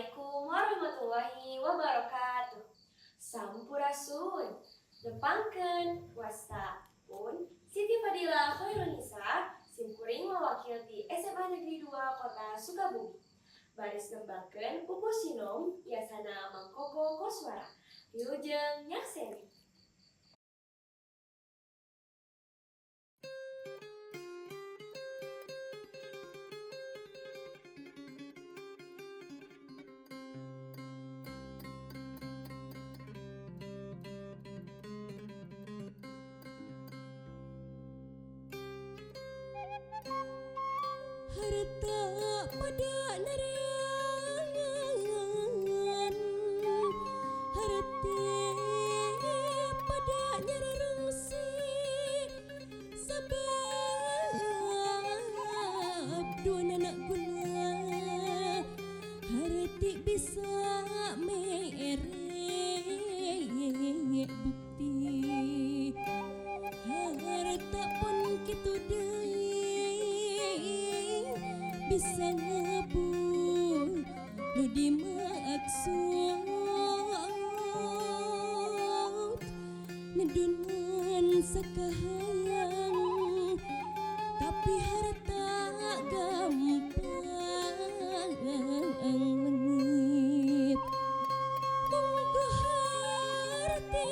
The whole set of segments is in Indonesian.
Assalamualaikum warahmatullahi wabarakatuh. Sampurasun. Depangkeun wasta pun Siti Fadila Khairunisa simkuring mewakili SMA Negeri 2 Kota Sukabumi. Baris nembakeun Pupu Sinom Yasana Mangkoko Koswara. Wilujeng nyakseni. Harta pada nerangan, harti pada nyararungsi, sebab dua anak guna, harti bisa merek bukti, harta pun kitu bisa ngebul nu dimaksud nedunan sakahayang tapi harta gampang langit monggo harti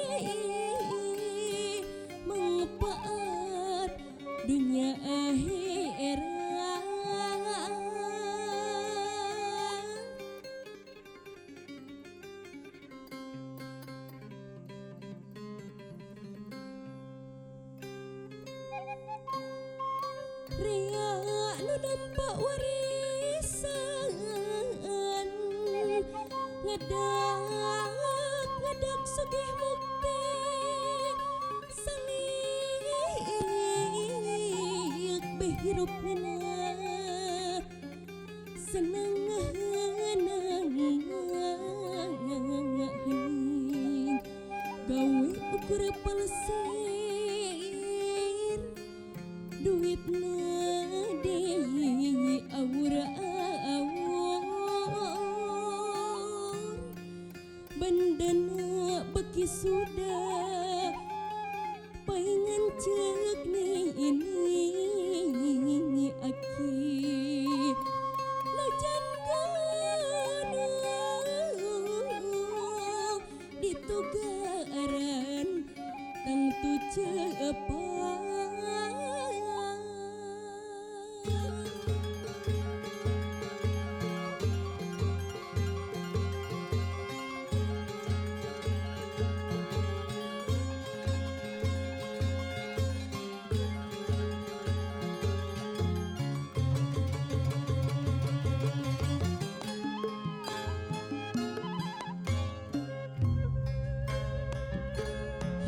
manfaat dunia akhirat. Ria nu nampak warisan ngadak sugih mukti saliik behirupna seneng hening gawe ukur palesir duitna deui awur-awur bandana beki sudah paingan ceuk ini aki najan gana ditugaran tangtu cepat.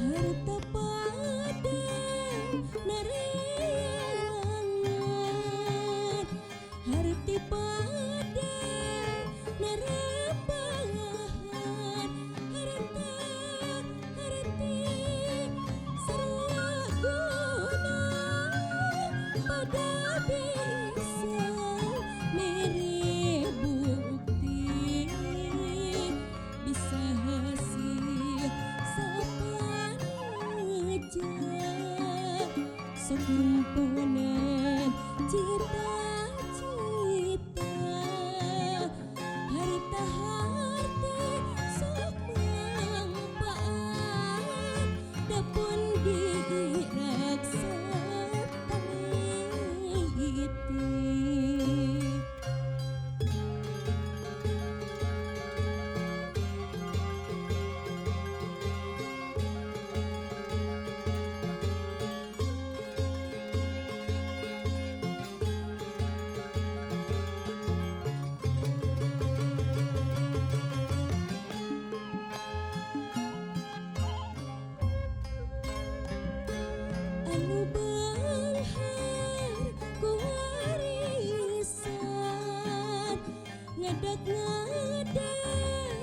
Harta pada nerangan, harti pada nerambahan, harti sarua guna pada bisa mere bukti bisa hasil sekumpulan cita-cita harta-harti sok manfaat dapun diraksa teliti. Anu beunghar ku warisan ngadak-ngadak